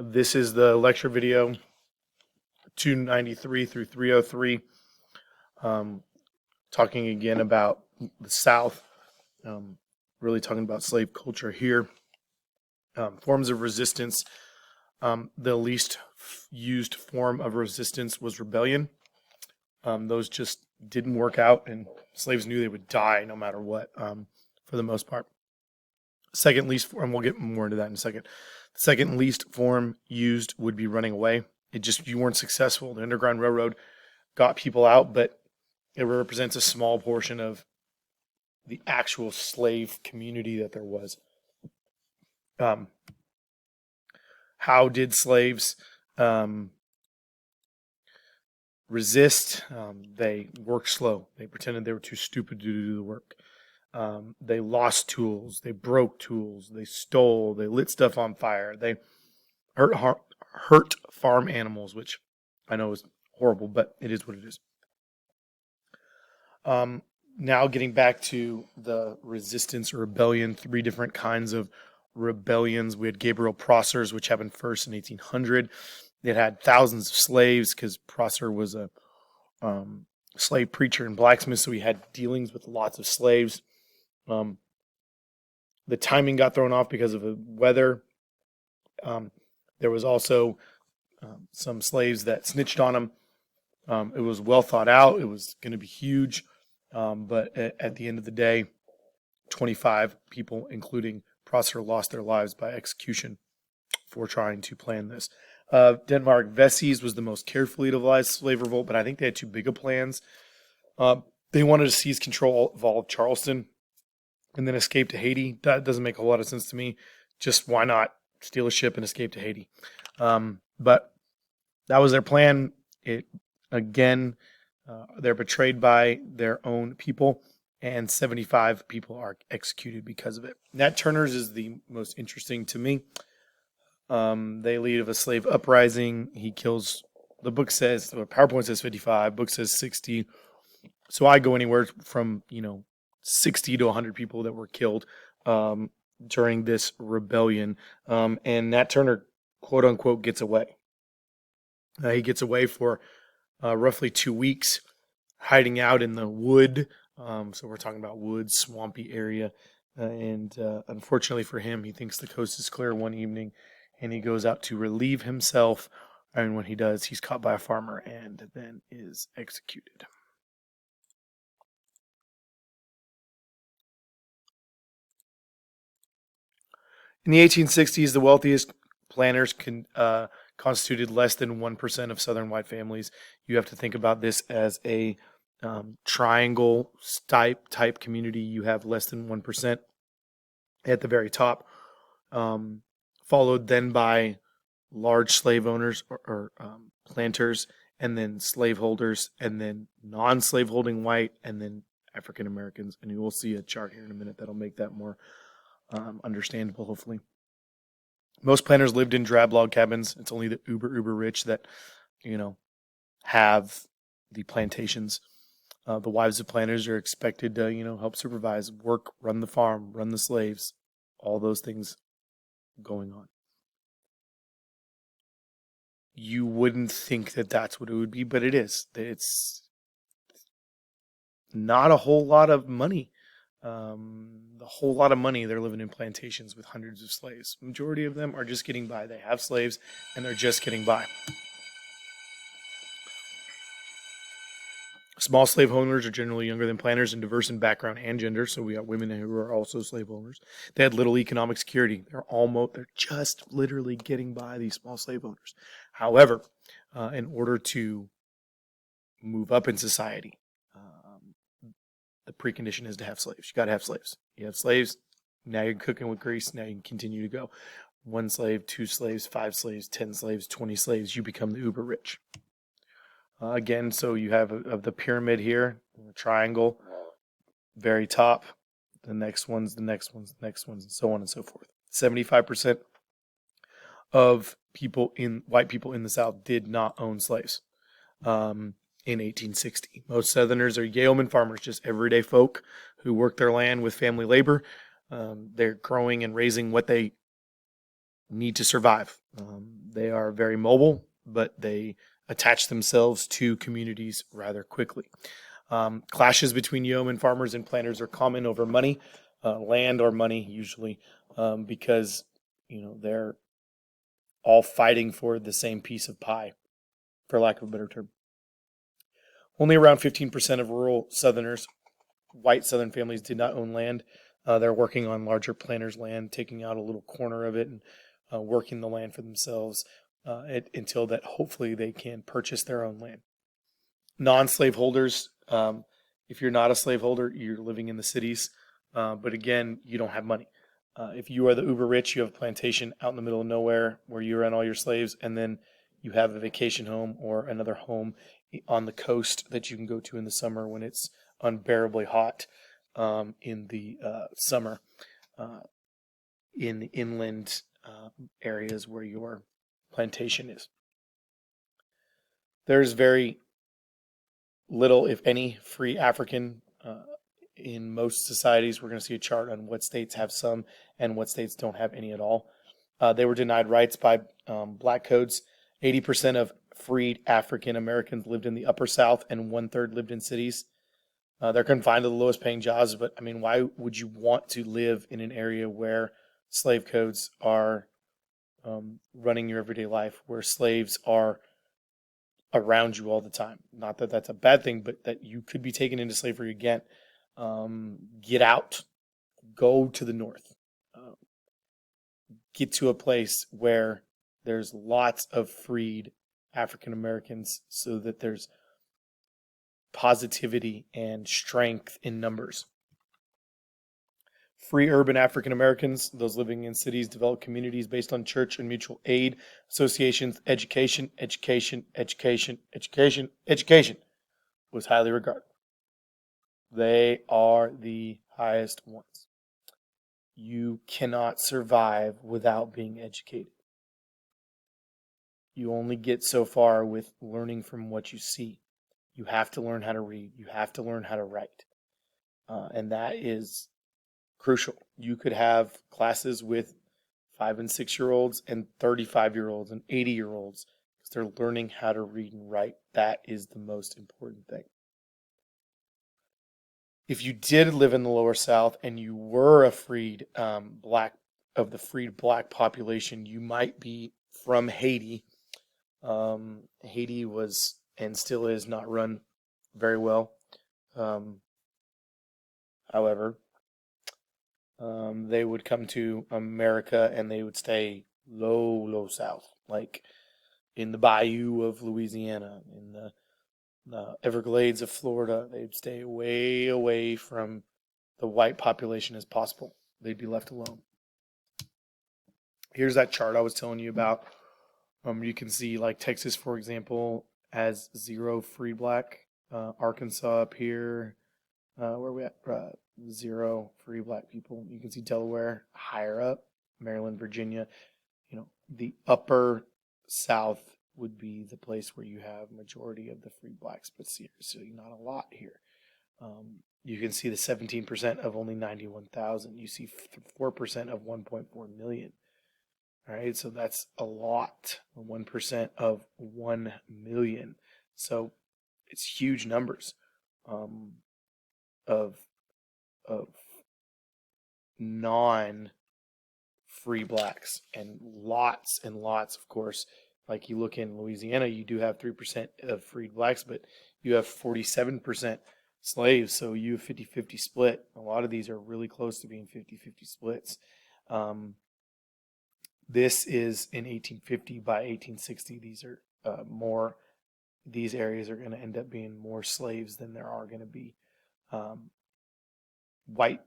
This is the lecture video 293 through 303, talking again about the South, really talking about slave culture here. Forms of resistance. The least used form of resistance was rebellion. Those just didn't work out, and slaves knew they would die no matter what, for the most part. Second least form, we'll get more into that in a second. The second least form used would be running away. You weren't successful. The Underground Railroad got people out, but it represents a small portion of the actual slave community that there was. How did slaves resist? They worked slow. They pretended they were too stupid to do the work. They lost tools. They broke tools. They stole. They lit stuff on fire. They hurt farm animals, which I know is horrible, but it is what it is. Now getting back to the resistance or rebellion, three different kinds of rebellions. We had Gabriel Prosser's, which happened first in 1800. It had thousands of slaves because Prosser was a slave preacher and blacksmith, so he had dealings with lots of slaves. The timing got thrown off because of the weather. There was also some slaves that snitched on him. It was well thought out. It was going to be huge. But at the end of the day, 25 people, including Prosser, lost their lives by execution for trying to plan this. Denmark Vesey's was the most carefully devised slave revolt, but I think they had too big of plans. They wanted to seize control of all of Charleston and then escape to Haiti. That doesn't make a lot of sense to me. Just why not steal a ship and escape to Haiti? But that was their plan. They're betrayed by their own people, and 75 people are executed because of it. Nat Turner's is the most interesting to me. They lead of a slave uprising. He kills, the book says, PowerPoint says 55, book says 60. So I go anywhere from, 60 to 100 people that were killed during this rebellion. And Nat Turner, quote unquote, gets away. He gets away for roughly 2 weeks, hiding out in the wood. So we're talking about wood, swampy area. And unfortunately for him, he thinks the coast is clear one evening, and he goes out to relieve himself. And when he does, he's caught by a farmer and then is executed. In the 1860s, the wealthiest planters constituted less than 1% of Southern white families. You have to think about this as a triangle type community. You have less than 1% at the very top, followed then by large slave owners or planters, and then slaveholders, and then non-slaveholding white, and then African Americans. And you will see a chart here in a minute that'll make that more understandable, hopefully. Most planters lived in drab log cabins. It's only the uber rich that, have the plantations. The wives of planters are expected to, help supervise, work, run the farm, run the slaves, all those things going on. You wouldn't think that that's what it would be, but it is. It's not a whole lot of money. They're living in plantations with hundreds of slaves. Majority of them are just getting by. They have slaves and they're just getting by. Small slave owners are generally younger than planters and diverse in background and gender. So we got women who are also slave owners. They had little economic security. They're just literally getting by, these small slave owners. However, in order to move up in society, the precondition is to have slaves. You got to have slaves. You have slaves, now you're cooking with grease. Now you can continue to go. 1 slave, 2 slaves, 5 slaves, 10 slaves, 20 slaves. You become the uber rich. Again, so you have of the pyramid here, the triangle, very top. The next ones, the next ones, the next ones, and so on and so forth. 75% of white people in the South did not own slaves. In 1860. Most Southerners are yeoman farmers, just everyday folk who work their land with family labor. They're growing and raising what they need to survive. They are very mobile, but they attach themselves to communities rather quickly. Clashes between yeoman farmers and planters are common over money, land or money usually, because they're all fighting for the same piece of pie, for lack of a better term. Only around 15% of rural Southerners, white Southern families, did not own land. They're working on larger planters' land, taking out a little corner of it and working the land for themselves until that hopefully they can purchase their own land. Non-slaveholders, if you're not a slaveholder, you're living in the cities, but again, you don't have money. If you are the uber rich, you have a plantation out in the middle of nowhere where you run all your slaves, and then you have a vacation home or another home on the coast that you can go to in the summer when it's unbearably hot in the summer in the inland areas where your plantation is. There's very little, if any, free African in most societies. We're going to see a chart on what states have some and what states don't have any at all. They were denied rights by black codes. 80% of freed African Americans lived in the upper South, and 1/3 lived in cities. They're confined to the lowest paying jobs, but I mean, why would you want to live in an area where slave codes are running your everyday life, where slaves are around you all the time? Not that that's a bad thing, but that you could be taken into slavery again. Get out, go to the north, get to a place where there's lots of freed African Americans so that there's positivity and strength in numbers. Free urban African Americans, those living in cities, develop communities based on church and mutual aid associations. Education was highly regarded. They are the highest ones. You cannot survive without being educated. You only get so far with learning from what you see. You have to learn how to read. You have to learn how to write. And that is crucial. You could have classes with 5 and 6-year-olds and 35-year-olds and 80-year-olds because they're learning how to read and write. That is the most important thing. If you did live in the lower South and you were a freed black population, you might be from Haiti. Haiti was and still is not run very well. However, they would come to America and they would stay low south, like in the bayou of Louisiana, in the Everglades of Florida. They'd stay way away from the white population as possible. They'd be left alone. Here's that chart I was telling you about. You can see like Texas, for example, has 0 free black. Arkansas up here, where are we at? 0 free black people. You can see Delaware higher up, Maryland, Virginia. The upper South would be the place where you have majority of the free blacks, but seriously, not a lot here. You can see the 17% of only 91,000. You see 4% of 1.4 million. All right, so that's a lot. 1% of 1 million. So it's huge numbers of non-free blacks, and lots, of course. Like you look in Louisiana, you do have 3% of freed blacks, but you have 47% slaves, so you have 50-50 split. A lot of these are really close to being 50-50 splits. This is in 1850. By 1860, these areas are going to end up being more slaves than there are going to be white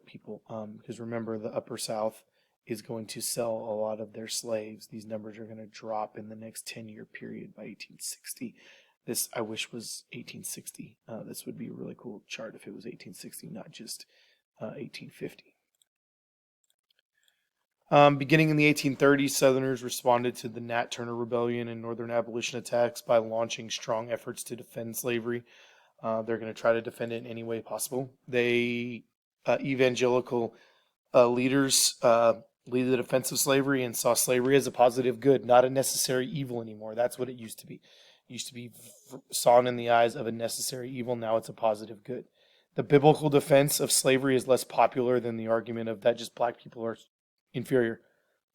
people. Because remember, the Upper South is going to sell a lot of their slaves. These numbers are going to drop in the next 10-year period by 1860. This, I wish, was 1860. This would be a really cool chart if it was 1860, not just 1850. Beginning in the 1830s, Southerners responded to the Nat Turner Rebellion and Northern abolition attacks by launching strong efforts to defend slavery. They're going to try to defend it in any way possible. Evangelical leaders lead the defense of slavery and saw slavery as a positive good, not a necessary evil anymore. That's what it used to be. It used to be sawn in the eyes of a necessary evil. Now it's a positive good. The biblical defense of slavery is less popular than the argument of that just black people are inferior.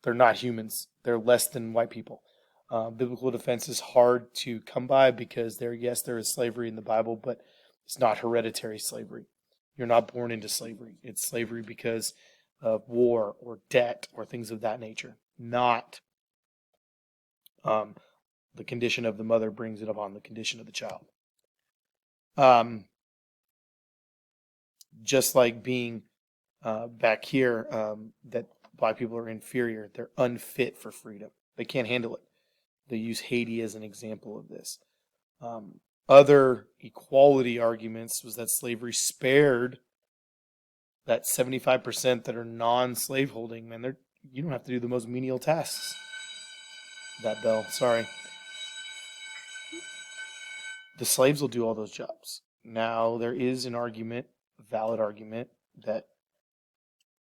They're not humans. They're less than white people. Biblical defense is hard to come by because there is slavery in the Bible, but it's not hereditary slavery. You're not born into slavery. It's slavery because of war or debt or things of that nature, not the condition of the mother brings it upon the condition of the child. Just like being back here, that black people are inferior. They're unfit for freedom. They can't handle it. They use Haiti as an example of this. Other equality arguments was that slavery spared that 75% that are non-slave holding. Man, you don't have to do the most menial tasks. That bell, sorry. The slaves will do all those jobs. Now, there is an argument, a valid argument, that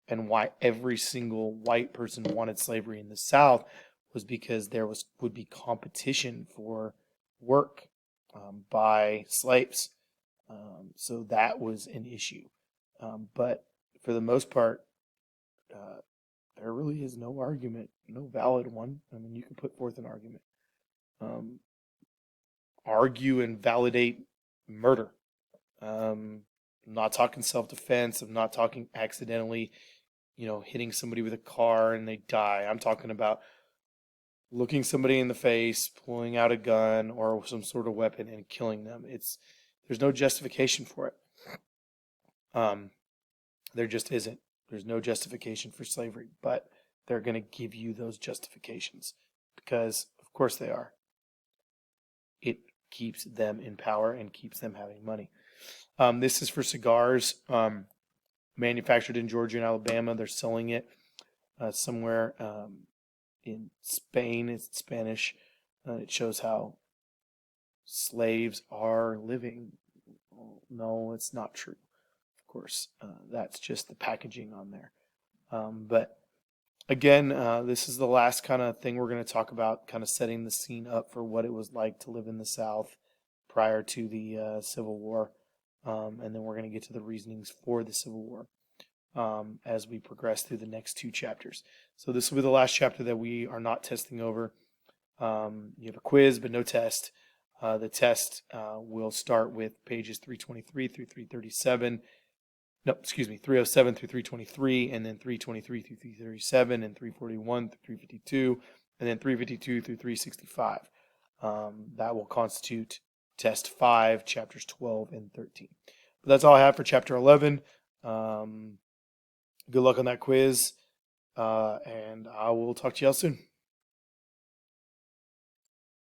and why every single white person wanted slavery in the South was because there would be competition for work by slaves. So that was an issue. But for the most part, there really is no argument, no valid one. I mean, you can put forth an argument. Argue and validate murder. I'm not talking self-defense. I'm not talking accidentally, hitting somebody with a car and they die. I'm talking about looking somebody in the face, pulling out a gun or some sort of weapon and killing them. There's no justification for it. There just isn't. There's no justification for slavery, but they're going to give you those justifications because, of course, they are. It keeps them in power and keeps them having money. This is for cigars, manufactured in Georgia and Alabama. They're selling it somewhere in Spain. It's Spanish. It shows how slaves are living. No, it's not true. Of course, that's just the packaging on there. But again, this is the last kind of thing we're going to talk about, kind of setting the scene up for what it was like to live in the South prior to the Civil War. And then we're going to get to the reasonings for the Civil War as we progress through the next two chapters. So this will be the last chapter that we are not testing over. You have a quiz, but no test. The test will start with pages 323 through 337. No, excuse me, 307 through 323, and then 323 through 337, and 341 through 352, and then 352 through 365. That will constitute Test 5, Chapters 12 and 13. But that's all I have for Chapter 11. Good luck on that quiz, and I will talk to y'all soon.